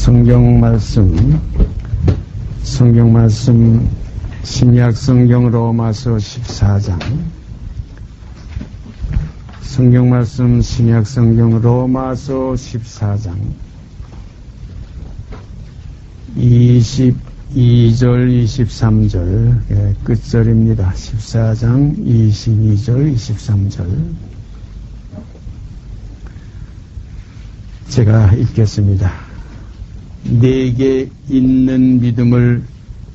성경 말씀 신약 성경 로마서 14장. 성경 말씀 신약 성경 로마서 14장 22절 23절 끝절입니다. 14장 22절 23절 제가 읽겠습니다. 내게 있는 믿음을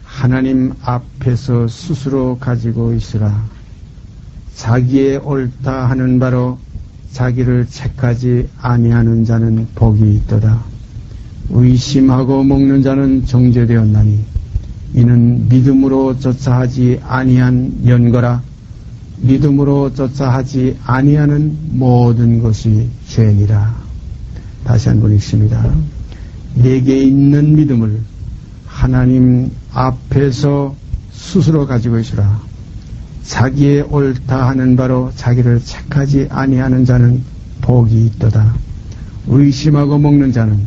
하나님 앞에서 스스로 가지고 있으라. 자기의 옳다 하는 바로 자기를 책하지 아니하는 자는 복이 있도다. 의심하고 먹는 자는 정죄되었나니 이는 믿음으로 쫓아 하지 아니한 연거라. 믿음으로 쫓아 하지 아니하는 모든 것이 죄니라. 다시 한번 읽습니다. 내게 있는 믿음을 하나님 앞에서 스스로 가지고 있으라. 자기의 옳다 하는 바로 자기를 책하지 아니하는 자는 복이 있도다. 의심하고 먹는 자는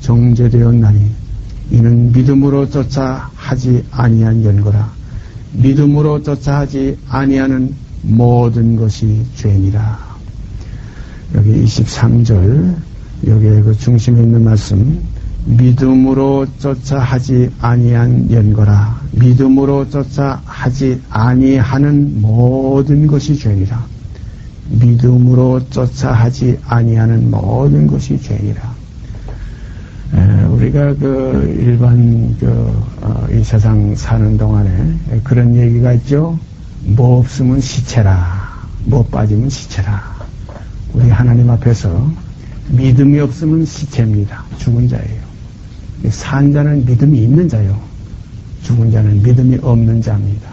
정죄되었나니 이는 믿음으로 쫓아 하지 아니한 연거라. 믿음으로 쫓아 하지 아니하는 모든 것이 죄니라. 여기 23절 여기에 그 중심에 있는 말씀, 믿음으로 쫓아 하지 아니한 연거라. 믿음으로 쫓아 하지 아니하는 모든 것이 죄니라. 믿음으로 쫓아 하지 아니하는 모든 것이 죄니라. 우리가 그 일반 이 세상 사는 동안에 그런 얘기가 있죠. 뭐 없으면 시체라. 뭐 빠지면 시체라. 우리 하나님 앞에서 믿음이 없으면 시체입니다. 죽은 자예요. 산 자는 믿음이 있는 자요. 죽은 자는 믿음이 없는 자입니다.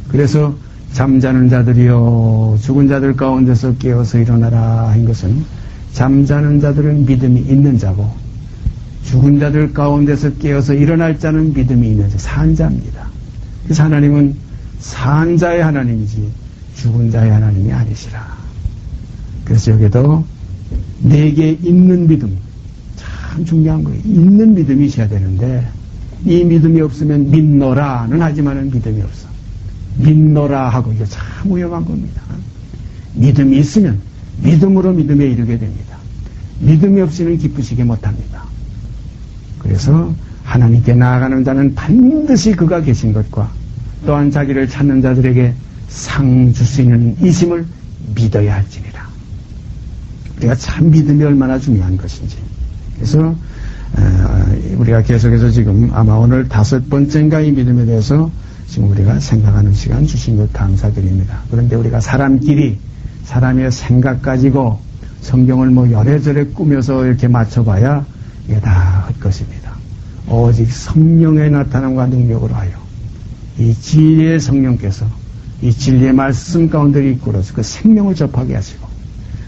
그래서 잠자는 자들이요 죽은 자들 가운데서 깨어서 일어나라 한 것은 잠자는 자들은 믿음이 있는 자고 죽은 자들 가운데서 깨어서 일어날 자는 믿음이 있는 자, 산 자입니다. 그래서 하나님은 산 자의 하나님이지 죽은 자의 하나님이 아니시라. 그래서 여기도 내게 있는 믿음, 참 중요한 거예요. 있는 믿음이 있어야 되는데 이 믿음이 없으면 믿노라는 하지만은 믿음이 없어. 믿노라 하고 이거 참 위험한 겁니다. 믿음이 있으면 믿음으로 믿음에 이르게 됩니다. 믿음이 없이는 기쁘시게 못합니다. 그래서 하나님께 나아가는 자는 반드시 그가 계신 것과 또한 자기를 찾는 자들에게 상 줄 수 있는 이심을 믿어야 할지니라. 우리가 참 믿음이 얼마나 중요한 것인지. 그래서 우리가 계속해서 지금 아마 오늘 5번째인가 이 믿음에 대해서 지금 우리가 생각하는 시간 주신 것 감사드립니다. 그런데 우리가 사람끼리 사람의 생각 가지고 성경을 뭐 여래저래 꾸며서 이렇게 맞춰봐야 이게 다 헛것입니다. 오직 성령의 나타남과 능력으로 하여 이 진리의 성령께서 이 진리의 말씀 가운데 이끌어서 그 생명을 접하게 하시고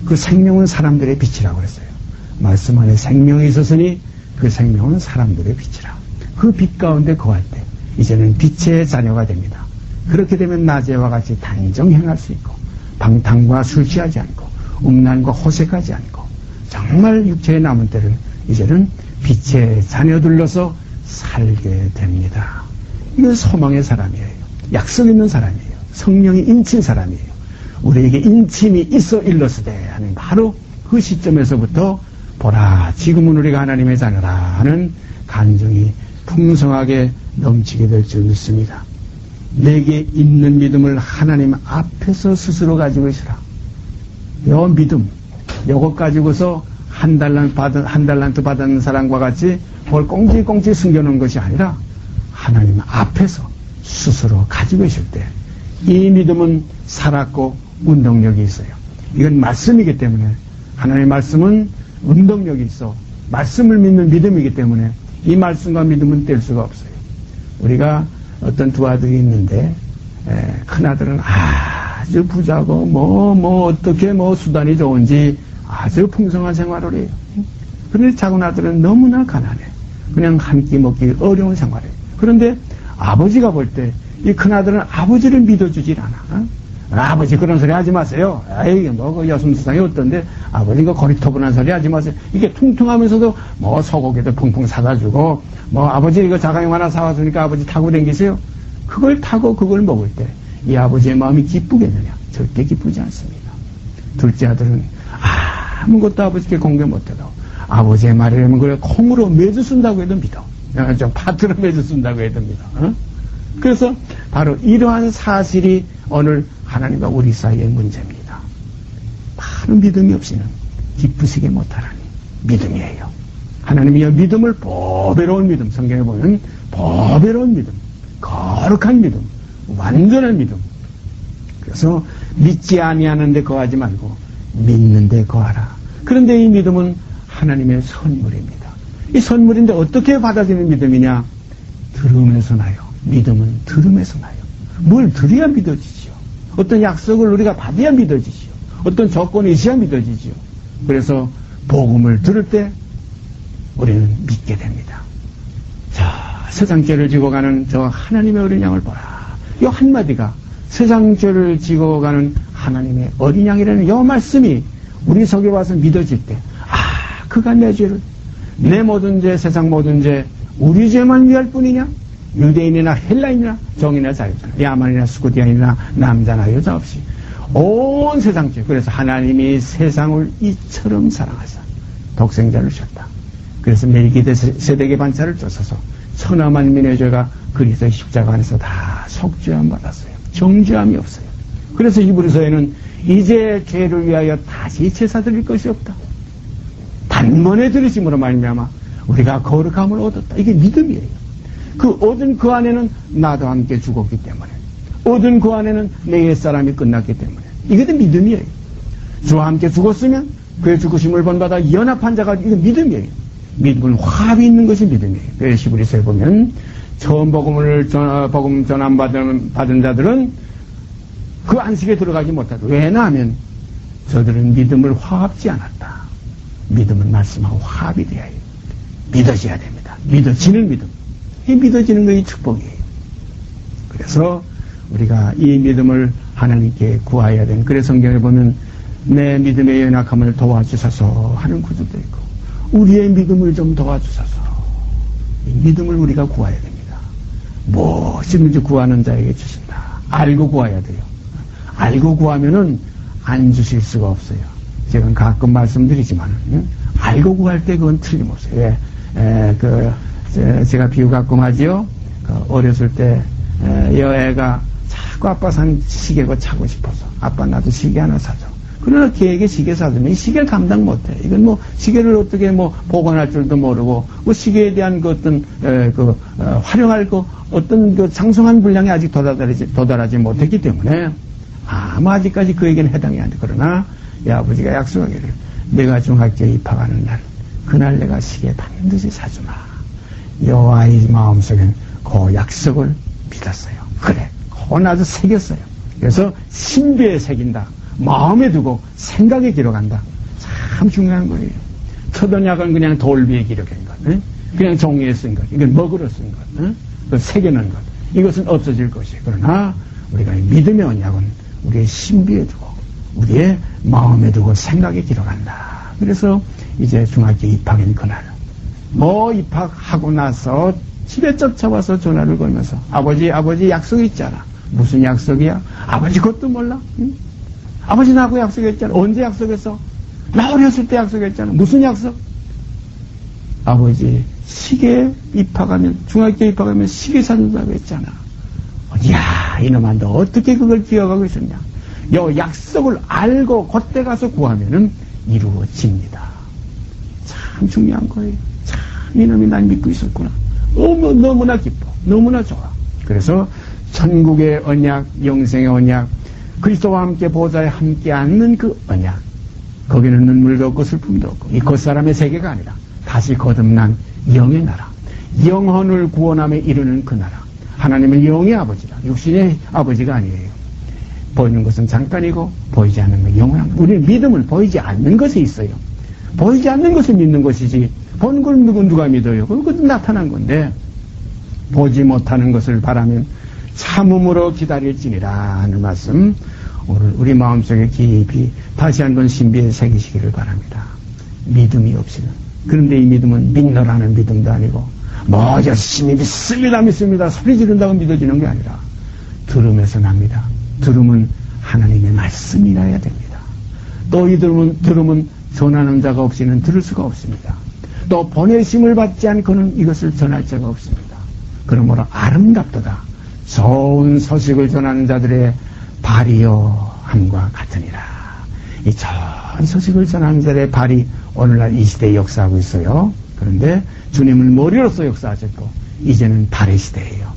그 생명은 사람들의 빛이라고 그랬어요. 말씀 안에 생명이 있었으니 그 생명은 사람들의 빛이라. 그 빛 가운데 거할 때 이제는 빛의 자녀가 됩니다. 그렇게 되면 낮에와 같이 단정 행할 수 있고 방탕과 술 취하지 않고 음란과 호색하지 않고 정말 육체의 남은 때를 이제는 빛의 자녀들로서 살게 됩니다. 이건 소망의 사람이에요. 약속 있는 사람이에요. 성령이 인친 사람이에요. 우리에게 인침이 있어 일러스되 하는 바로 그 시점에서부터 보라 지금은 우리가 하나님의 자녀라 하는 간증이 풍성하게 넘치게 될 줄 믿습니다. 내게 있는 믿음을 하나님 앞에서 스스로 가지고 있으라. 요 믿음 요것 가지고서 한 달란트 받은 사람과 같이 뭘 꽁지꽁지 숨겨놓은 것이 아니라 하나님 앞에서 스스로 가지고 있을 때 이 믿음은 살았고 운동력이 있어요. 이건 말씀이기 때문에 하나님의 말씀은 운동력이 있어 말씀을 믿는 믿음이기 때문에 이 말씀과 믿음은 뗄 수가 없어요. 우리가 어떤 두 아들이 있는데 큰아들은 아주 부자고 어떻게 수단이 좋은지 아주 풍성한 생활을 해요. 그런데 작은 아들은 너무나 가난해. 그냥 한 끼 먹기 어려운 생활이에요. 그런데 아버지가 볼 때 이 큰아들은 아버지를 믿어주질 않아. 아버지 그런 소리 하지 마세요. 에이 그 여슴수상이 어떤데 아버지가 거리터분한 소리 하지 마세요. 이게 퉁퉁하면서도 뭐 소고기도 풍풍 사다 주고 뭐 아버지 이거 자강용 하나 사와주니까 아버지 타고 다니세요. 그걸 타고 그걸 먹을 때 이 아버지의 마음이 기쁘겠느냐? 절대 기쁘지 않습니다. 둘째 아들은 아무것도 아버지께 공개 못해도 아버지의 말이라면 그걸 콩으로 매주 쓴다고 해도 믿어. 좀 파트로 매주 쓴다고 해도 믿어. 그래서 바로 이러한 사실이 오늘 하나님과 우리 사이의 문제입니다. 바로 믿음이 없이는 기쁘시게 못하라니 믿음이에요. 하나님이 믿음을 보배로운 믿음, 성경에 보면 보배로운 믿음, 거룩한 믿음, 완전한 믿음. 그래서 믿지 아니하는데 거하지 말고 믿는데 거하라. 그런데 이 믿음은 하나님의 선물입니다. 이 선물인데 어떻게 받아들이는 믿음이냐? 들음에서 나요. 믿음은 들음에서 나요. 뭘 들어야 믿어지지요. 어떤 약속을 우리가 받아야 믿어지지요. 어떤 조건이 있어야 믿어지지요. 그래서 복음을 들을 때 우리는 믿게 됩니다. 자, 세상죄를 지고 가는 저 하나님의 어린 양을 보라. 이 한마디가 세상죄를 지고 가는 하나님의 어린 양이라는 이 말씀이 우리 속에 와서 믿어질 때 그가 내 죄를 내 모든 죄, 세상 모든 죄 우리 죄만 위할 뿐이냐? 유대인이나 헬라인이나 종이나 자유자나 야만이나 스쿠디안이나 남자나 여자 없이 온 세상 죄. 그래서 하나님이 세상을 이처럼 사랑하사 독생자를 주셨다. 그래서 멜기세덱의 반차를 쫓아서 천하만민의 죄가 그리스도의 십자가 안에서 다 속죄함 받았어요. 정죄함이 없어요. 그래서 히브리서에는 이제 죄를 위하여 다시 제사 드릴 것이 없다. 단번에 들으심으로 말미암아 우리가 거룩함을 얻었다. 이게 믿음이에요. 그 얻은 그 안에는 나도 함께 죽었기 때문에, 얻은 그 안에는 내 옛사람이 끝났기 때문에 이게 다 믿음이에요. 주와 함께 죽었으면 그의 죽으심을 본받아 연합한 자가 이게 믿음이에요. 믿음은 화합이 있는 것이 믿음이에요. 그래서 히브리서에 보면 처음 복음 전함 받은 자들은 그 안식에 들어가지 못하다. 왜냐하면 저들은 믿음을 화합지 않았다. 믿음은 말씀하고 화합이 돼야 해요. 믿어져야 됩니다. 믿어지는 믿음. 이 믿어지는 것이 축복이에요. 그래서 우리가 이 믿음을 하나님께 구해야 되는, 그래서 성경에 보면 내 믿음의 연약함을 도와주소서 하는 구절도 있고, 우리의 믿음을 좀 도와주소서. 이 믿음을 우리가 구해야 됩니다. 무엇이든지 구하는 자에게 주신다. 알고 구해야 돼요. 알고 구하면은 안 주실 수가 없어요. 제가 가끔 말씀드리지만, 알고 구할 때 그건 틀림없어요. 왜? 제가 비유 가끔 하지요. 어렸을 때, 여애가 자꾸 아빠 산 시계가 차고 싶어서, 아빠 나도 시계 하나 사줘. 그러나 걔에게 시계 사주면 이 시계를 감당 못해. 이건 뭐, 시계를 어떻게 뭐, 보관할 줄도 모르고, 그 시계에 대한 그 어떤, 활용할 그 어떤 그 장성한 분량이 아직 도달하지 못했기 때문에, 아마 아직까지 그에게는 해당이 안 돼. 그러나, 이 아버지가 약속하기를, 내가 중학교에 입학하는 날, 그날 내가 시계 반드시 사주마. 요 아이 마음속엔 그 약속을 믿었어요. 그래. 그건 아주 새겼어요. 그래서 신비에 새긴다. 마음에 두고 생각에 기록한다. 참 중요한 거예요. 첫 언약은 그냥 돌 위에 기록한 것, 그냥 종이에 쓴 것, 이건 먹으러 쓴 것, 그 새겨놓은 것, 이것은 없어질 것이에요. 그러나 우리가 믿음의 언약은 우리의 신비에 두고 우리의 마음에 두고 생각에 기록한다. 그래서 이제 중학교 입학인 그날, 입학하고 나서 집에 쫓아와서 전화를 걸면서 아버지 약속 있잖아. 무슨 약속이야? 아버지 그것도 몰라? 응? 아버지 나하고 약속했잖아. 언제 약속했어? 나 어렸을 때 약속했잖아. 무슨 약속? 아버지 시계 입학하면, 중학교 입학하면 시계 사준다고 했잖아. 이야, 이놈아 너 어떻게 그걸 기억하고 있었냐? 요 약속을 알고 그때 가서 구하면은 이루어집니다. 참 중요한 거예요. 참 이놈이 날 믿고 있었구나. 너무나 기뻐. 너무나 좋아. 그래서 천국의 언약, 영생의 언약, 그리스도와 함께 보좌에 함께 앉는 그 언약, 거기는 눈물도 없고 슬픔도 없고 이 겉사람의 세계가 아니라 다시 거듭난 영의 나라, 영혼을 구원함에 이르는 그 나라, 하나님은 영의 아버지다. 육신의 아버지가 아니에요. 보이는 것은 잠깐이고 보이지 않는 건 영원한 것. 우리는 믿음을 보이지 않는 것에 있어요. 보이지 않는 것을 믿는 것이지 보는 걸 누가 믿어요? 그것도 나타난 건데, 보지 못하는 것을 바라면 참음으로 기다릴지니라 하는 말씀. 오늘 우리 마음속에 깊이 다시 한번 신비에 새기시기를 바랍니다. 믿음이 없이는. 그런데 이 믿음은 믿노라는 믿음도 아니고 뭐 열심히 믿습니다 소리 지른다고 믿어지는 게 아니라 들음에서 납니다. 들음은 하나님의 말씀이라야 됩니다. 또 이 들음은 전하는 자가 없이는 들을 수가 없습니다. 또 보내심을 받지 않고는 이것을 전할 자가 없습니다. 그러므로 아름답도다. 좋은 소식을 전하는 자들의 발이요 함과 같으니라. 이 좋은 소식을 전하는 자들의 발이 오늘날 이 시대에 역사하고 있어요. 그런데 주님은 머리로서 역사하셨고 이제는 발의 시대예요.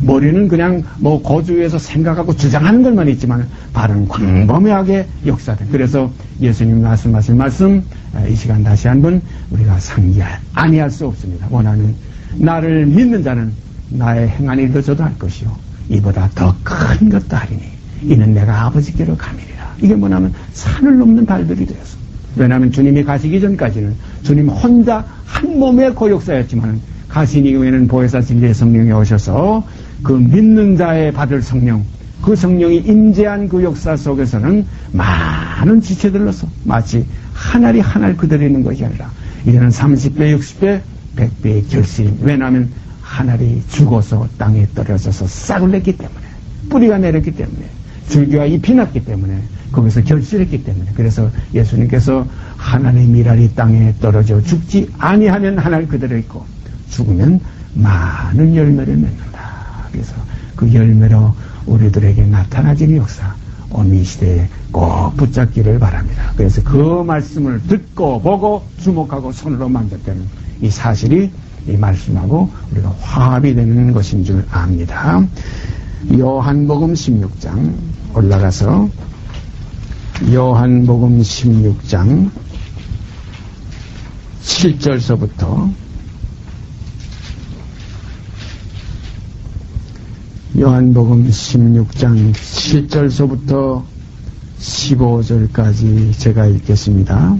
머리는 그냥 뭐 고주에서 생각하고 주장하는 것만 있지만 발은 광범위하게 역사된. 그래서 예수님 말씀하신 말씀 이 시간 다시 한번 우리가 상기할 아니할 수 없습니다. 원하는 나를 믿는 자는 나의 행한 일도 저도 할 것이요 이보다 더 큰 것도 하리니 이는 내가 아버지께로 가미리라. 이게 뭐냐면 산을 넘는 발들이 되었어. 왜냐하면 주님이 가시기 전까지는 주님 혼자 한 몸의 고역사였지만 가신 이후에는 보혜사 진리의 성령이 오셔서 그 믿는 자의 받을 성령, 그 성령이 임재한 그 역사 속에서는 많은 지체들로서 마치 한 알이 한 알 그대로 있는 것이 아니라 이제는 30배, 60배, 100배의 결실입니다. 왜냐하면 한 알이 죽어서 땅에 떨어져서 싹을 냈기 때문에, 뿌리가 내렸기 때문에, 줄기와 잎이 났기 때문에, 거기서 결실했기 때문에. 그래서 예수님께서 하나님의 미랄이 땅에 떨어져 죽지 아니하면 한 알 그대로 있고 죽으면 많은 열매를 맺는다. 그래서 그 열매로 우리들에게 나타나지는 역사 오늘 이 시대에 꼭 붙잡기를 바랍니다. 그래서 그 말씀을 듣고 보고 주목하고 손으로 만졌다는 이 사실이 이 말씀하고 우리가 화합이 되는 것인 줄 압니다. 요한복음 16장 올라가서 요한복음 16장 7절서부터 요한복음 16장 7절서부터 15절까지 제가 읽겠습니다.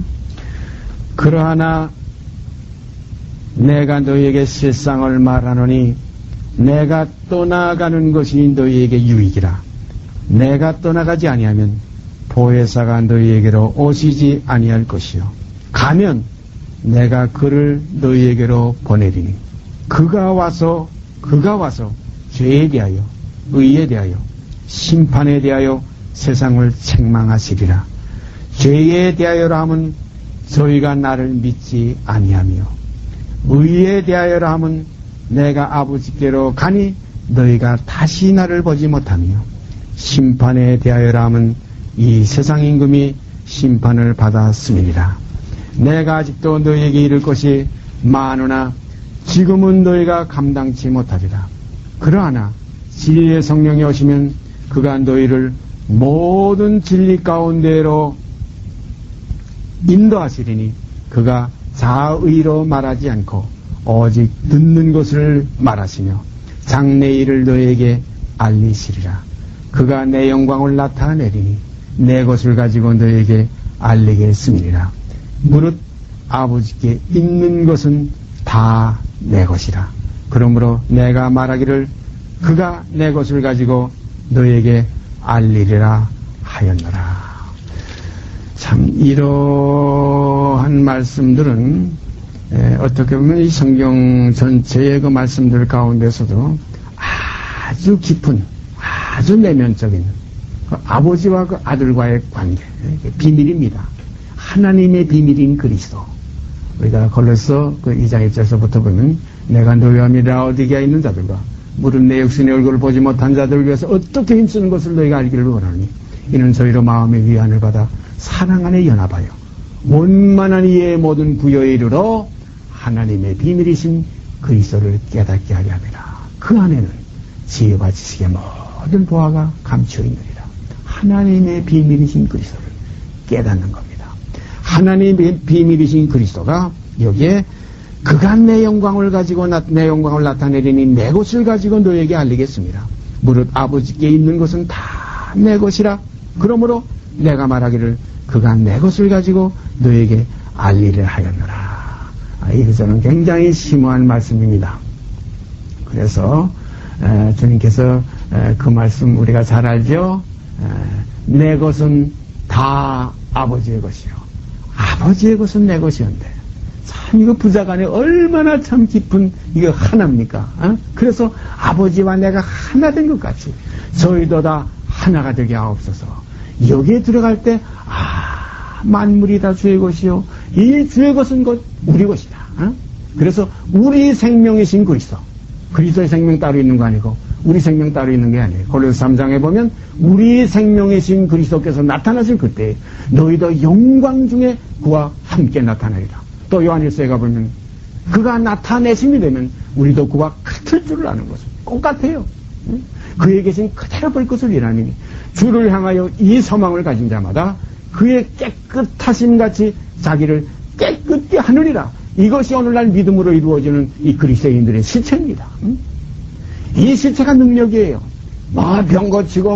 그러하나 내가 너희에게 실상을 말하노니 내가 떠나가는 것이 너희에게 유익이라. 내가 떠나가지 아니하면 보혜사가 너희에게로 오시지 아니할 것이요 가면 내가 그를 너희에게로 보내리니 그가 와서 죄에 대하여 의에 대하여 심판에 대하여 세상을 책망하시리라. 죄에 대하여라 하면 저희가 나를 믿지 아니하며 의에 대하여라 하면 내가 아버지께로 가니 너희가 다시 나를 보지 못하며 심판에 대하여라 하면 이 세상 임금이 심판을 받았음이니라. 내가 아직도 너희에게 이를 것이 많으나 지금은 너희가 감당치 못하리라. 그러하나 진리의 성령이 오시면 그가 너희를 모든 진리 가운데로 인도하시리니 그가 자의로 말하지 않고 오직 듣는 것을 말하시며 장래 일을 너희에게 알리시리라. 그가 내 영광을 나타내리니 내 것을 가지고 너희에게 알리겠음이니라. 무릇 아버지께 있는 것은 다 내 것이라. 그러므로 내가 말하기를 그가 내 것을 가지고 너희에게 알리리라 하였노라. 참 이러한 말씀들은 어떻게 보면 이 성경 전체의 그 말씀들 가운데서도 아주 깊은 아주 내면적인 그 아버지와 그 아들과의 관계 비밀입니다. 하나님의 비밀인 그리스도. 우리가 골로새 그 2장 1절서부터 보면 내가 너희와 라오디게아에 있는 자들과 무릇 내 육신의 얼굴을 보지 못한 자들을 위해서 어떻게 힘쓰는 것을 너희가 알기를 원하니 이는 저희로 마음의 위안을 받아 사랑 안에 연합하여 원만한 이의 모든 부여에 이르러 하나님의 비밀이신 그리스도를 깨닫게 하려 함이라. 그 안에는 지혜와 지식의 모든 보화가 감추어 있느니라. 하나님의 비밀이신 그리스도를 깨닫는 겁니다. 하나님의 비밀이신 그리스도가 여기에 그가 내 영광을 가지고 내 영광을 나타내리니 내 것을 가지고 너에게 알리겠습니다. 무릇 아버지께 있는 것은 다 내 것이라. 그러므로 내가 말하기를 그가 내 것을 가지고 너에게 알리려 하였노라. 이것은 굉장히 심오한 말씀입니다. 그래서 주님께서 그 말씀 우리가 잘 알죠. 내 것은 다 아버지의 것이요. 아버지의 것은 내 것이었는데. 참, 이거 부자간에 얼마나 참 깊은, 이거 하나입니까? 그래서 아버지와 내가 하나 된 것 같이 저희도 다 하나가 되게 하옵소서. 여기에 들어갈 때, 만물이 다 주의 것이요. 이 주의 것은 곧 우리 것이다. 그래서 우리 생명이신 그리스도. 그리스도의 생명 따로 있는 거 아니고 우리 생명 따로 있는 게 아니에요. 고린도서 3장에 보면 우리 생명이신 그리스도께서 나타나실 그때 너희도 영광 중에 그와 함께 나타나리라. 또 요한일서에 가보면 그가 나타내심이 되면 우리도 그와 같을 줄을 아는 것은 똑같아요. 그에 계신 그대로 볼 것을 일하니 주를 향하여 이 소망을 가진 자마다 그의 깨끗하심 같이 자기를 깨끗게 하느니라. 이것이 오늘날 믿음으로 이루어지는 이 그리스도인들의 실체입니다. 이 실체가 능력이에요. 병 고치고,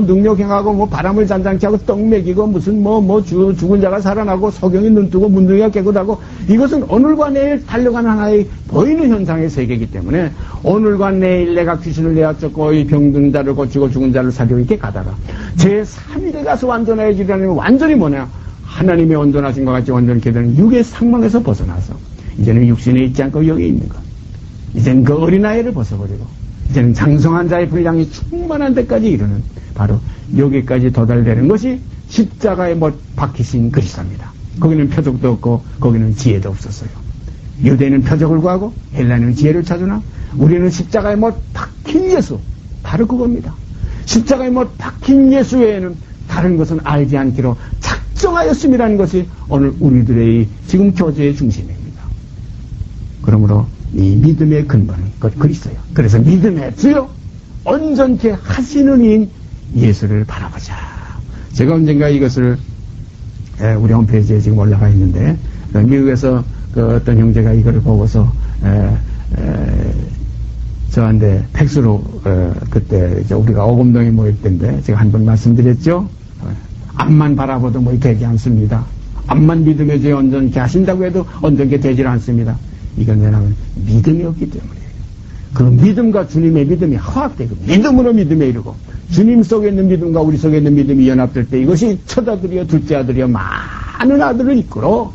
능력 행하고, 바람을 잔잔케 하고, 떡 먹이고, 무슨, 죽은 자가 살아나고, 소경이 눈 뜨고, 문둥이가 깨끗하고, 이것은 오늘과 내일 달려가는 하나의 보이는 현상의 세계이기 때문에, 오늘과 내일 내가 귀신을 내어 쫓고, 이 병든 자를 고치고, 죽은 자를 살리고, 이렇게 가다가, 제3일에 가서 완전해지려면 완전히 뭐냐? 하나님의 온전하신 것 같이 온전케 되는 육의 상망에서 벗어나서, 이제는 육신에 있지 않고 여기 있는 것. 이제는 그 어린아이를 벗어버리고, 이제는 장성한 자의 분량이 충만한 데까지 이르는 바로 여기까지 도달되는 것이 십자가에 못 박히신 그리스도입니다. 거기는 표적도 없고 거기는 지혜도 없었어요. 유대인은 표적을 구하고 헬라인은 지혜를 찾으나 우리는 십자가에 못 박힌 예수, 바로 그겁니다. 십자가에 못 박힌 예수 외에는 다른 것은 알지 않기로 작정하였음이라는 것이 오늘 우리들의 지금 교제의 중심입니다. 그러므로 이 믿음의 근본은 곧 그리스도요. 그래서 믿음의 주요 온전케 하시는 이인 예수를 바라보자. 제가 언젠가 이것을 우리 홈페이지에 지금 올라가 있는데 미국에서 그 어떤 형제가 이거를 보고서 저한테 팩스로 그때 우리가 오금동에 모일 때인데 제가 한 번 말씀드렸죠. 앞만 바라보도 되지 않습니다. 앞만 믿음의 주에 온전케 하신다고 해도 온전케 되질 않습니다. 이건 왜냐하면 믿음이 없기 때문이에요. 그 믿음과 주님의 믿음이 화합되고 믿음으로 믿음에 이르고 주님 속에 있는 믿음과 우리 속에 있는 믿음이 연합될 때 이것이 첫 아들이여 둘째 아들이여 많은 아들을 이끌어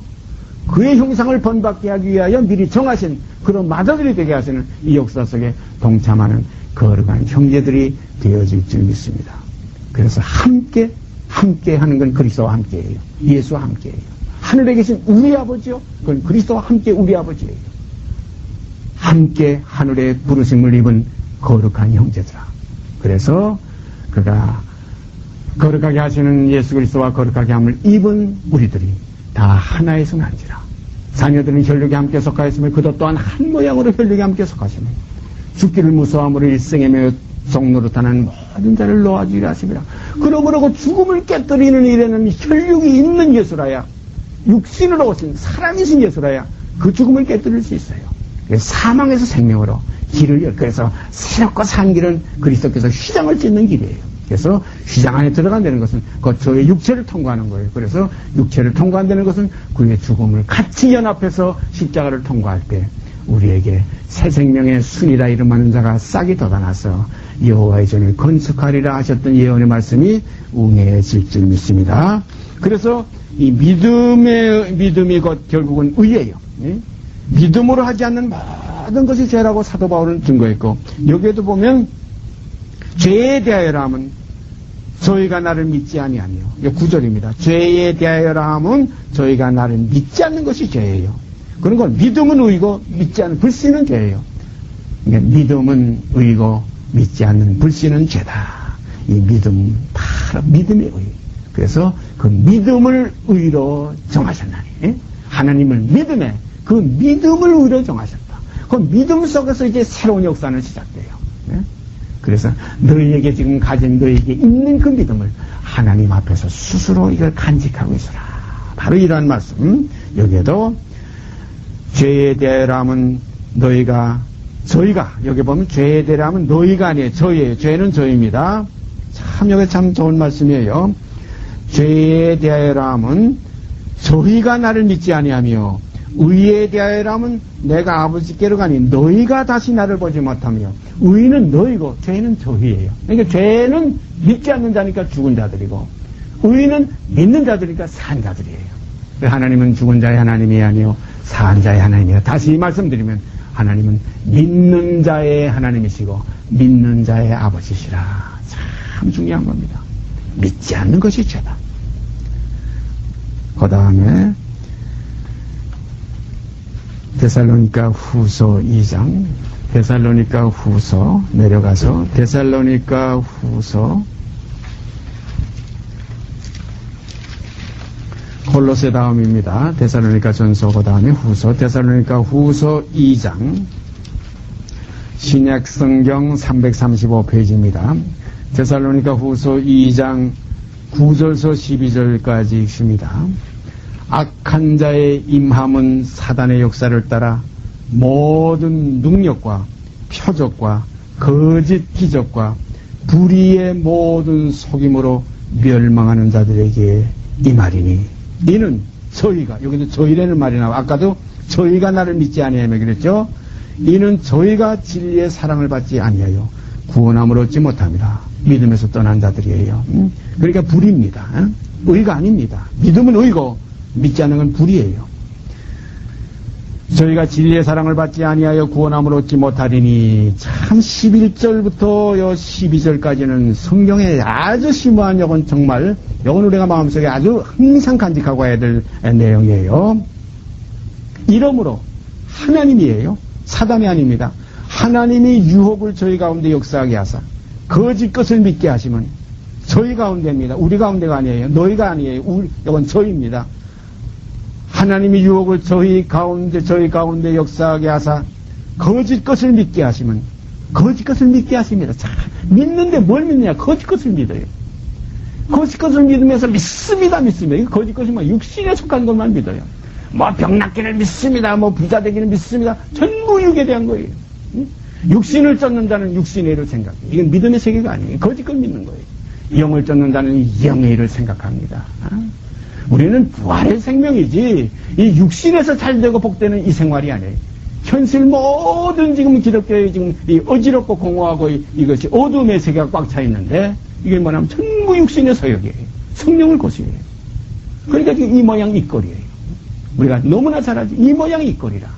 그의 형상을 번받게 하기 위하여 미리 정하신 그런 맏아들이 되게 하시는 이 역사 속에 동참하는 거룩한 형제들이 되어질 줄 믿습니다. 그래서 함께 하는 건 그리스도와 함께예요. 예수와 함께예요. 하늘에 계신 우리 아버지요. 그건 그리스도와 함께 우리 아버지예요. 함께 하늘의 부르심을 입은 거룩한 형제들아. 그래서 그가 거룩하게 하시는 예수 그리스도와 거룩하게 함을 입은 우리들이 다 하나의 성한지라. 자녀들은 혈육에 함께 속하였으며 그도 또한 한 모양으로 혈육에 함께 속하시며 죽기를 무서워함으로 일생에 매여 종노릇하는 모든 자를 놓아주리라 하심이라. 그러므로 그 죽음을 깨뜨리는 일에는 혈육이 있는 예수라야, 육신으로 오신 사람이신 예수라야 그 죽음을 깨뜨릴 수 있어요. 사망에서 생명으로 길을 열. 그래서 새롭고 산 길은 그리스도께서 휘장을 찢는 길이에요. 그래서 휘장 안에 들어간다는 것은 그 저의 육체를 통과하는 거예요. 그래서 육체를 통과한다는 것은 그의 죽음을 같이 연합해서 십자가를 통과할 때 우리에게 새 생명의 순이라 이름하는 자가 싹이 돋아나서 여호와의 전을 건축하리라 하셨던 예언의 말씀이 응해질 줄 믿습니다. 그래서 이 믿음이 곧 결국은 의예요. 믿음으로 하지 않는 모든 것이 죄라고 사도 바울은 증거했고, 여기에도 보면 죄에 대하여라 함은 저희가 나를 믿지 아니하며, 이게 9절입니다. 죄에 대하여라 함은 저희가 나를 믿지 않는 것이 죄예요. 그런 걸 믿음은 의고 믿지 않는 불신은 죄예요. 믿음은 의고 믿지 않는 불신은 죄다. 이 믿음 바로 믿음의 의. 그래서 그 믿음을 의로 정하셨나니 하나님을 믿음에 그 믿음을 의로 정하셨다. 그 믿음 속에서 이제 새로운 역사는 시작돼요. 그래서 너희에게 지금 가진 너희에게 있는 그 믿음을 하나님 앞에서 스스로 이걸 간직하고 있어라. 바로 이러한 말씀. 여기에도 죄에 대하여 하면 저희가 여기 보면 죄에 대하여 하면 너희가 아니에요. 저희예요. 죄는 저희입니다. 참 여기 참 좋은 말씀이에요. 죄에 대하여 하면 저희가 나를 믿지 아니하며 의에 대하여라면 내가 아버지께로 가니 너희가 다시 나를 보지 못하며, 의는 너희고 죄는 저희예요. 그러니까 죄는 믿지 않는 자니까 죽은 자들이고, 의는 믿는 자들이니까 산 자들이에요. 하나님은 죽은 자의 하나님이 아니요 산 자의 하나님이에요. 다시 말씀드리면 하나님은 믿는 자의 하나님이시고 믿는 자의 아버지시라. 참 중요한 겁니다. 믿지 않는 것이 죄다. 그 다음에 데살로니가 후서 2장, 데살로니가 후서 내려가서 데살로니가 후서, 콜로세 다음입니다. 데살로니가 전서 그 다음에 후서, 데살로니가 후서 2장, 신약성경 335페이지입니다. 데살로니가 후서 2장 9절서 12절까지 읽습니다. 악한 자의 임함은 사단의 역사를 따라 모든 능력과 표적과 거짓 기적과 불의의 모든 속임으로 멸망하는 자들에게 임하리니, 이는 저희가, 여기도 저희라는 말이 나와. 아까도 저희가 나를 믿지 아니하며 그랬죠. 이는 저희가 진리의 사랑을 받지 아니하여 구원함을 얻지 못합니다. 믿음에서 떠난 자들이에요. 그러니까 불입니다. 의가 아닙니다. 믿음은 의고 믿지 않는 건 불이에요. 저희가 진리의 사랑을 받지 아니하여 구원함을 얻지 못하리니, 참 11절부터 12절까지는 성경에 아주 심오한, 이건 정말 이건 우리가 마음속에 아주 항상 간직하고 해야 될 내용이에요. 이러므로 하나님이에요. 사단이 아닙니다. 하나님이 유혹을 저희 가운데 역사하게 하사 거짓 것을 믿게 하시면 저희 가운데입니다. 우리 가운데가 아니에요. 너희가 아니에요. 이건 저희입니다. 하나님이 유혹을 저희 가운데 역사하게 하사 거짓 것을 믿게 하시면, 거짓 것을 믿게 하십니다. 자, 믿는데 뭘 믿느냐? 거짓 것을 믿어요. 거짓 것을 믿으면서 믿습니다. 이거 거짓 것이 뭐 육신에 속한 것만 믿어요. 뭐 병낫기를 믿습니다. 뭐 부자 되기를 믿습니다. 전부 육에 대한 거예요. 육신을 쫓는다는 육신의 일을 생각해요. 이건 믿음의 세계가 아니에요. 거짓 걸 믿는 거예요. 영을 쫓는다는 영의 일을 생각합니다. 우리는 부활의 생명이지 이 육신에서 잘되고 복되는 이 생활이 아니에요. 현실 모든 지금 기독교의 지금 이 어지럽고 공허하고 이것이 어둠의 세계가 꽉 차 있는데, 이게 뭐냐면 전부 육신의 서역이에요. 성령을 고수해요. 그러니까 지금 이 모양 이 꼴이에요. 우리가 너무나 잘 알지. 이 모양 이 꼴이라.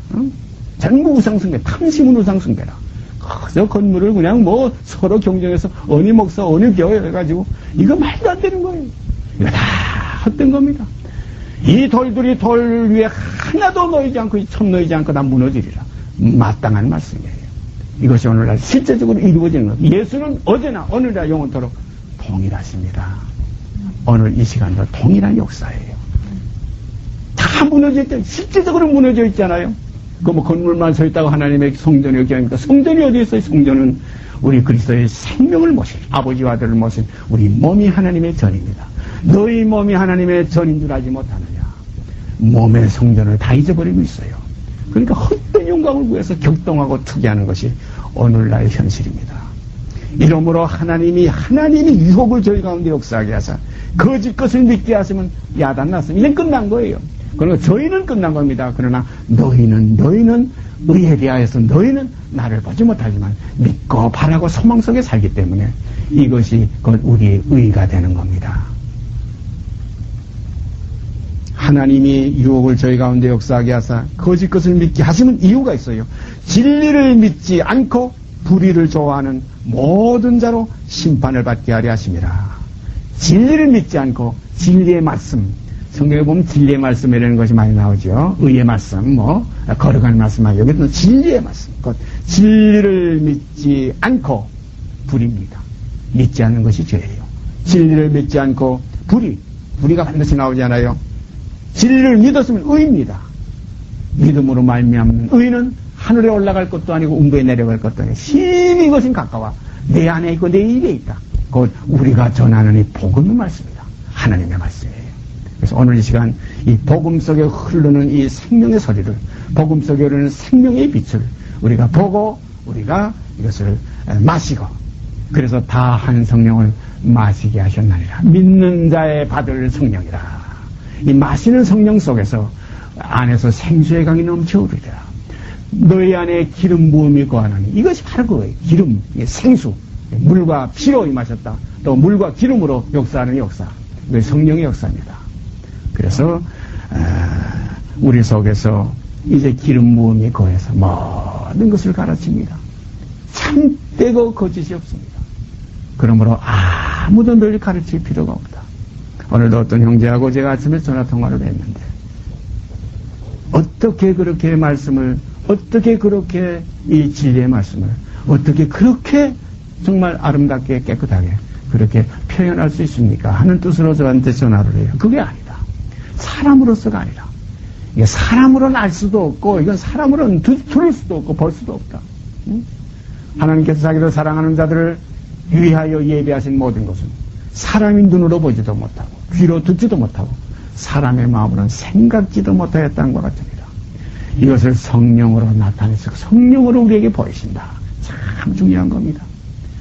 전부 우상숭배, 탐심은 우상숭배라. 저 건물을 그냥 뭐 서로 경쟁해서 어느 목사 어느 교회 해가지고 이거 말도 안 되는 거예요. 이거 다 헛된 겁니다. 이 돌들이 돌 위에 하나도 놓이지 않고 첨 놓이지 않고 다 무너지리라. 마땅한 말씀이에요. 이것이 오늘날 실제적으로 이루어지는 것. 예수는 어제나 오늘날 영원토록 동일하십니다. 오늘 이 시간도 동일한 역사예요. 다 무너져 있죠. 실제적으로 무너져 있잖아요. 그 뭐 건물만 서 있다고 하나님의 성전이 여기 아닙니까? 성전이 어디 있어요? 성전은 우리 그리스도의 생명을 모신 아버지와 아들을 모신 우리 몸이 하나님의 전입니다. 너희 몸이 하나님의 전인 줄 알지 못하느냐? 몸의 성전을 다 잊어버리고 있어요. 그러니까 헛된 영광을 구해서 격동하고 투기하는 것이 오늘날의 현실입니다. 이러므로 하나님이 유혹을 저희 가운데 역사하게 하사 거짓 것을 믿게 하시면 야단 났습니다. 이젠 끝난 거예요. 그러나 저희는 끝난 겁니다. 그러나 너희는 의에 대하여서 너희는 나를 보지 못하지만 믿고 바라고 소망 속에 살기 때문에 이것이 곧 우리의 의가 되는 겁니다. 하나님이 유혹을 저희 가운데 역사하게 하사 거짓 것을 믿게 하시는 이유가 있어요. 진리를 믿지 않고 불의를 좋아하는 모든 자로 심판을 받게 하려 하심이라. 진리를 믿지 않고 진리의 말씀, 성경에 보면 진리의 말씀이라는 것이 많이 나오죠. 의의 말씀, 거룩한 말씀, 여기는 진리의 말씀. 곧 진리를 믿지 않고 불의입니다. 믿지 않는 것이 죄예요. 진리를 믿지 않고 불의가 반드시 나오잖아요. 진리를 믿었으면 의입니다. 믿음으로 말미암는 의는 하늘에 올라갈 것도 아니고 음부에 내려갈 것도 아니고 심히 이것은 가까워 내 안에 있고 내 입에 있다. 곧 우리가 전하는 이 복음의 말씀이다. 하나님의 말씀이에요. 그래서 오늘 이 시간 이 복음 속에 흐르는 이 생명의 소리를, 복음 속에 흐르는 생명의 빛을 우리가 보고 우리가 이것을 마시고, 그래서 다 한 성령을 마시게 하셨나니라. 믿는 자의 받을 성령이라. 이 마시는 성령 속에서 안에서 생수의 강이 넘쳐오르리라. 너희 안에 기름 부음이 거하나니 이것이 바로 그거예요. 기름, 생수, 물과 피로 임하셨다. 또 물과 기름으로 역사하는 역사. 이것이 성령의 역사입니다. 그래서 우리 속에서 이제 기름 부음이 거해서 모든 것을 가르칩니다. 참되고 거짓이 없습니다. 그러므로 아무도 널 가르칠 필요가 없다. 오늘도 어떤 형제하고 제가 아침에 전화통화를 했는데 어떻게 그렇게 말씀을, 어떻게 그렇게 이 진리의 말씀을 어떻게 그렇게 정말 아름답게 깨끗하게 그렇게 표현할 수 있습니까? 하는 뜻으로 저한테 전화를 해요. 그게 아니다. 사람으로서가 아니라 이게 사람으로는 알 수도 없고 이건 사람으로는 들을 수도 없고 볼 수도 없다. 응? 하나님께서 자기를 사랑하는 자들을 위하여 예비하신 모든 것은 사람이 눈으로 보지도 못하고 귀로 듣지도 못하고 사람의 마음으로는 생각지도 못하였다는 것 같습니다. 이것을 성령으로 나타내서 성령으로 우리에게 보이신다. 참 중요한 겁니다.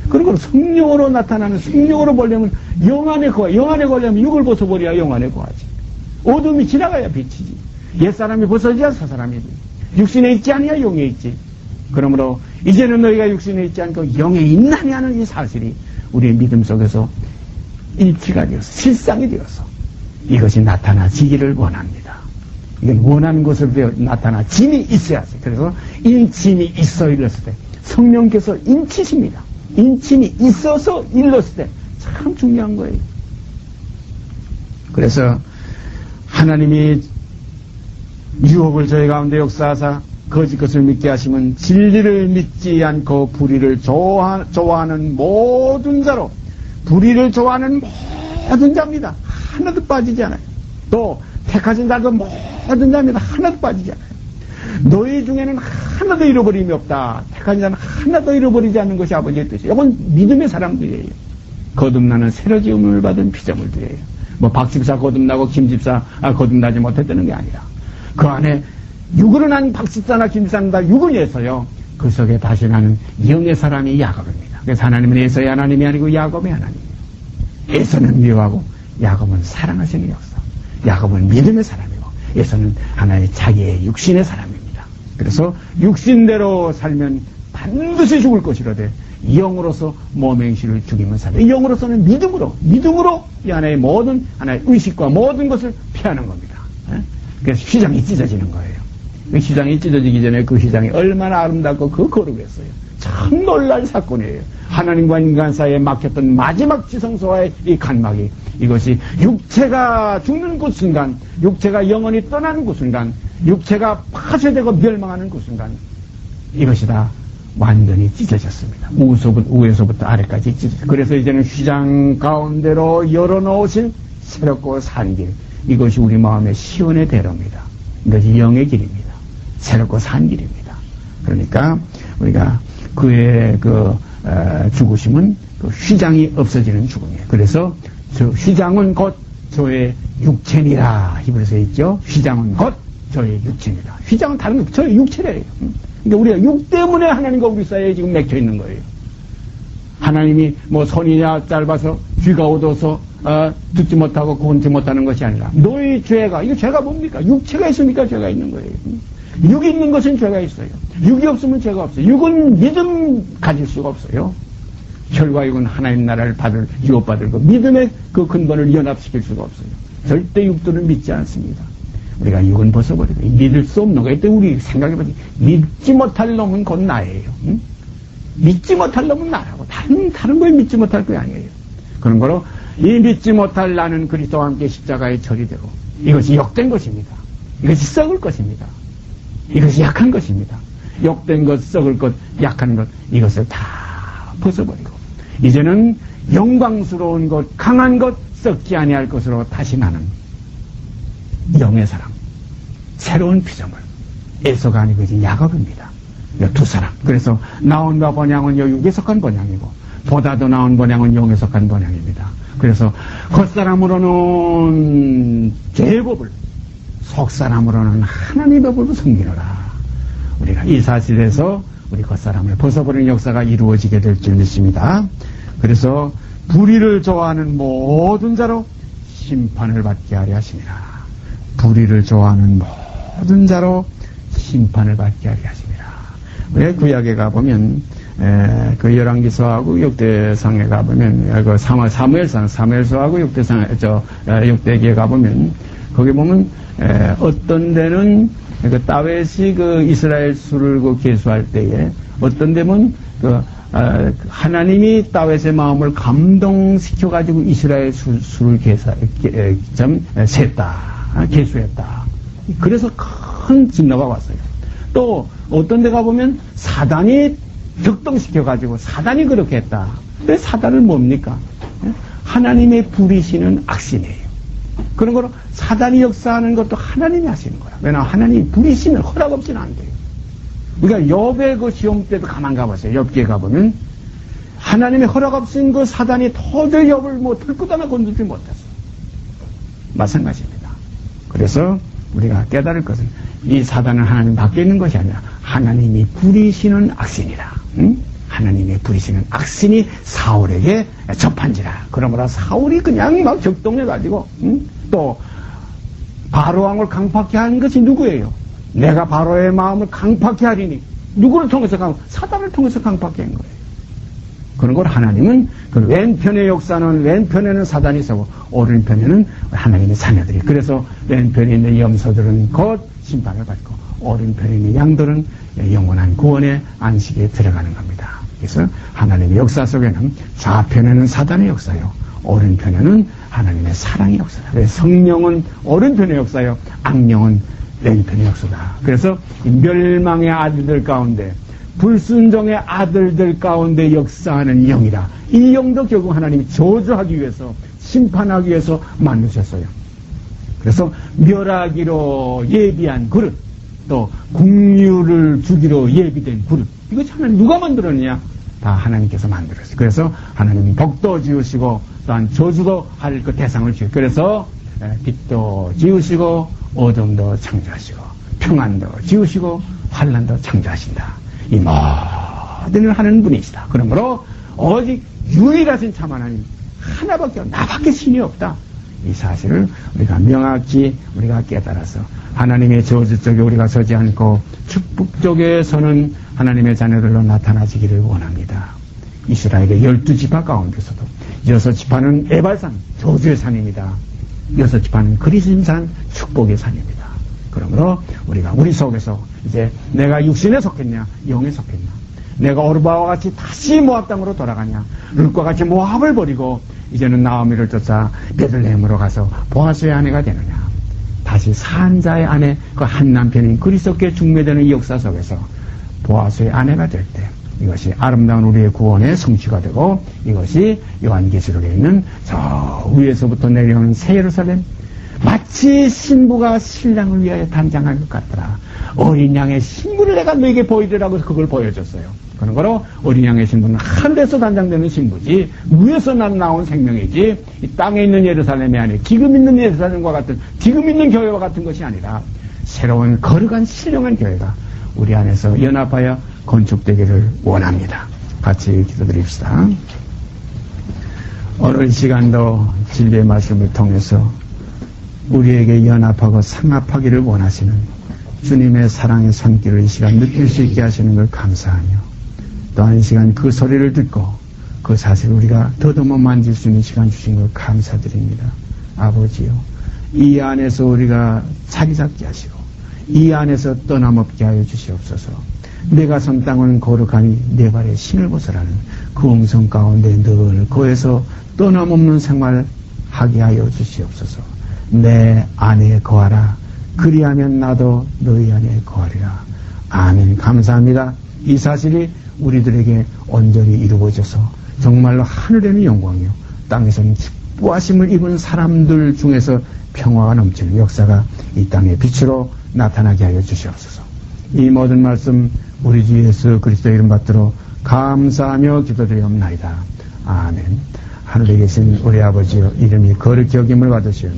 그리고 성령으로 나타나는, 성령으로 보려면 영 안에 거하, 영 안에 거하려면 육을 벗어버려야 영 안에 거하지. 어둠이 지나가야 빛이지. 옛사람이 벗어져야 새사람이지. 육신에 있지 아니야 영에 있지. 그러므로 이제는 너희가 육신에 있지 않고 영에 있나니 하는 이 사실이 우리의 믿음 속에서 일치가 되어서 실상이 되어서 이것이 나타나지기를 원합니다. 이건 원하는 것으로 나타나짐이 있어야지. 그래서 인침이 있어 일렀을 때 성령께서 인치십니다. 인침이 있어서 일렀을 때 참 중요한 거예요. 그래서 하나님이 유혹을 저희 가운데 역사하사 거짓 것을 믿게 하시면 진리를 믿지 않고 불의를 좋아하는 모든 자로, 불의를 좋아하는 모든 자입니다. 하나도 빠지지 않아요. 또 택하신 자도 모든 자입니다. 하나도 빠지지 않아요. 너희 중에는 하나도 잃어버림이 없다. 택한 자는 하나도 잃어버리지 않는 것이 아버지의 뜻이에요. 이건 믿음의 사람들이에요. 거듭나는 새로 지음을 받은 피조물들이에요. 뭐 박집사 거듭나고 김집사 거듭나지 못했다는 게 아니라 그 안에 육으로 난 박집사나 김집사는 다 육을 내서요. 그 속에 다시 나는 영의 사람이 야곱입니다. 그래서 하나님은 에서의 하나님이 아니고 야곱의 하나님이에요. 에서는 미워하고 야곱은 사랑하시는 역사. 야곱은 믿음의 사람이고 에서는 하나의 자기의 육신의 사람입니다. 그래서 육신대로 살면 반드시 죽을 것이로되 영으로서 몸의 의식을 죽이면 살다. 영으로서는 믿음으로 이 하나의 모든 하나의 의식과 모든 것을 피하는 겁니다. 그래서 휘장이 찢어지는 거예요. 그 휘장이 찢어지기 전에 그 휘장이 얼마나 아름답고 그 거룩했어요. 참 놀랄 사건이에요. 하나님과 인간 사이에 막혔던 마지막 지성소와의 이 간막이, 이것이 육체가 죽는 그 순간, 육체가 영원히 떠나는 그 순간, 육체가 파쇄되고 멸망하는 그 순간, 이것이 다 완전히 찢어졌습니다. 우에서부터 아래까지 찢어졌어요. 그래서 이제는 휘장 가운데로 열어놓으신 새롭고 산 길, 이것이 우리 마음의 시온의 대로입니다. 이것이 영의 길입니다. 새롭고 산 길입니다. 그러니까 우리가 그의 죽으심은 그 휘장이 없어지는 죽음이에요. 그래서 저 휘장은 곧 저의 육체니라 히브리서에 있죠. 휘장은 곧 저의 육체니라. 휘장은 다른 거, 저의 육체래요. 그러니까 우리가 육 때문에 하나님과 우리 사이에 지금 맥혀 있는 거예요. 하나님이 뭐 손이냐 짧아서 귀가 어두워서 듣지 못하고 본지 못하는 것이 아니라 너의 죄가, 이거 죄가 뭡니까? 육체가 있으니까 죄가 있는 거예요. 육이 있는 것은 죄가 있어요. 육이 없으면 죄가 없어요. 육은 믿음 가질 수가 없어요. 혈과 육은 하나님 나라를 유업받을 그 믿음의 그 근본을 연합시킬 수가 없어요. 절대 육들을 믿지 않습니다. 우리가 육은 벗어버리고 믿을 수 없는 거예요. 우리 생각해보지, 믿지 못할 놈은 곧 나예요. 응? 믿지 못할 놈은 나라고 다른 거에 믿지 못할 거 아니에요. 그런 거로 이 믿지 못할 나는 그리스도와 함께 십자가에 처리되고 이것이 욕된 것입니다. 이것이 썩을 것입니다. 이것이 약한 것입니다. 욕된 것, 썩을 것, 약한 것, 이것을 다 벗어버리고 이제는 영광스러운 것, 강한 것, 썩지 아니할 것으로 다시 나는 영의 사람, 새로운 피조물, 에서가 아니고 이제 야곱입니다. 두 사람. 그래서 나온과 번향은 육에 속한 번향이고 보다도 나온 번향은 영에 속한 번향입니다. 그래서 겉사람으로는 죄의 법을, 속사람으로는 하나님의 법을 섬기노라. 우리가 이 사실에서 우리 겉사람을 벗어버리는 역사가 이루어지게 될 줄 믿습니다. 그래서 불의를 좋아하는 모든 자로 심판을 받게 하려 하심이라. 불의를 좋아하는 모든 자로 심판을 받게 하게 하십니다. 왜 구약에 가보면 그 열왕기서하고 역대상에 가보면 그 사무엘서하고 역대기에 가보면 거기 보면 어떤 데는 그 다윗이 그 이스라엘 수를 그 계수할 때에 어떤 데는 그 하나님이 다윗의 마음을 감동시켜 가지고 이스라엘 수를 셌다, 계수했다. 그래서 큰 진노가 왔어요. 또 어떤 데 가보면 사단이 격동시켜가지고 사단이 그렇게 했다. 근데 사단은 뭡니까? 하나님의 부리시는 악신이에요. 그런 거로 사단이 역사하는 것도 하나님이 하시는 거야. 왜냐하면 하나님이 부리시면 허락 없이는 안 돼요. 그러니까 욥의 그 시험 때도 가만 가보세요. 욥기에 가보면 하나님의 허락 없인 그 사단이 도저히 욥을 뭐 들고 하나 건들지 못했어. 마찬가지입니다. 그래서 우리가 깨달을 것은 이 사단은 하나님 밖에 있는 것이 아니라 하나님이 부리시는 악신이라. 응? 하나님의 부리시는 악신이 사울에게 접한지라. 그러므로 사울이 그냥 막 격동해가지고 응? 또 바로왕을 강팍케 하는 것이 누구예요? 내가 바로의 마음을 강팍케 하리니 누구를 통해서 사단을 통해서 강팍케 한 거예요. 그런 걸 하나님은 그 왼편의 역사는 왼편에는 사단이 있고 오른편에는 하나님의 자녀들이. 그래서 왼편에 있는 염소들은 곧 심판을 받고 오른편에 있는 양들은 영원한 구원의 안식에 들어가는 겁니다. 그래서 하나님의 역사 속에는 좌편에는 사단의 역사요, 오른편에는 하나님의 사랑의 역사다. 그래서 성령은 오른편의 역사요, 악령은 왼편의 역사다. 그래서 멸망의 아들들 가운데, 불순종의 아들들 가운데 역사하는 영이라. 이 영도 결국 하나님이 저주하기 위해서, 심판하기 위해서 만드셨어요. 그래서 멸하기로 예비한 그릇, 또 국류를 주기로 예비된 그릇, 이거 하나님 누가 만들었느냐? 다 하나님께서 만들었어요. 그래서 하나님이 복도 지으시고 또한 저주도 할 그 대상을 지으시고, 그래서 빛도 지으시고 어둠도 창조하시고 평안도 지으시고 환난도 창조하신다. 이 모든 을 하는 분이시다. 그러므로 오직 유일하신 참 하나님 하나밖에 없다. 나밖에 신이 없다. 이 사실을 우리가 명확히 우리가 깨달아서 하나님의 저주 쪽에 우리가 서지 않고 축복 쪽에 서는 하나님의 자녀들로 나타나시기를 원합니다. 이스라엘의 12지파 가운데서도 6지파는 에발산, 저주의 산입니다. 6지파는 그리심산, 축복의 산입니다. 그러므로 우리가 우리 속에서 이제 내가 육신에 속했냐, 영에 속했냐, 내가 오르바와 같이 다시 모압 땅으로 돌아가냐, 룻과 같이 모압을 버리고 이제는 나오미를 쫓아 베들레헴으로 가서 보아스의 아내가 되느냐, 다시 산자의 아내, 그 한 남편인 그리스도께 중매되는 이 역사 속에서 보아스의 아내가 될 때 이것이 아름다운 우리의 구원의 성취가 되고, 이것이 요한계시록에 있는 저 위에서부터 내려오는 새 예루살렘, 마치 신부가 신랑을 위하여 단장할 것 같더라. 어린 양의 신부를 내가 너에게 보이리라고 그걸 보여줬어요. 그런 거로 어린 양의 신부는 하늘에서 단장되는 신부지, 위에서 나온 생명이지, 이 땅에 있는 예루살렘이 아니라 지금 있는 예루살렘과 같은, 지금 있는 교회와 같은 것이 아니라 새로운 거룩한 신령한 교회가 우리 안에서 연합하여 건축되기를 원합니다. 같이 기도드립시다. 오늘 시간도 진리의 말씀을 통해서 우리에게 연합하고 상합하기를 원하시는 주님의 사랑의 손길을 이 시간 느낄 수 있게 하시는 걸 감사하며, 또한 이 시간 그 소리를 듣고 그 사실을 우리가 더듬어 만질 수 있는 시간 주신 걸 감사드립니다. 아버지요, 이 안에서 우리가 자리 잡게 하시고 이 안에서 떠남없게 하여 주시옵소서. 내가 선 땅은 거룩하니 내 발에 신을 벗으라는 그 음성 가운데 늘 거에서 떠남없는 생활 하게 하여 주시옵소서. 내 안에 거하라. 그리하면 나도 너희 안에 거하리라. 아멘. 감사합니다. 이 사실이 우리들에게 온전히 이루어져서 정말로 하늘에는 영광이요, 땅에서는 기뻐하심을 입은 사람들 중에서 평화가 넘치는 역사가 이 땅의 빛으로 나타나게 하여 주시옵소서. 이 모든 말씀 우리 주 예수 그리스도 이름 받들어 감사하며 기도드리옵나이다. 아멘. 하늘에 계신 우리 아버지여, 이름이 거룩히 여김을 받으시오며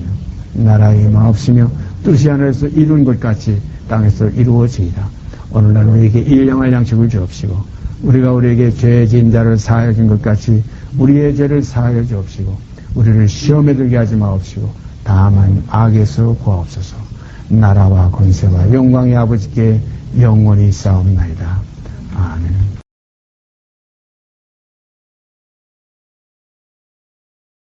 나라의 마옵시며 뜻이 하늘에서 이룬 것 같이 땅에서 이루어지이다. 오늘날 우리에게 일용할 양식을 주옵시고, 우리가 우리에게 죄 지은 자를 사하여 준 것 같이 우리의 죄를 사하여 주옵시고, 우리를 시험에 들게 하지 마옵시고 다만 악에서 구하옵소서. 나라와 권세와 영광이 아버지께 영원히 있사옵나이다. 아멘.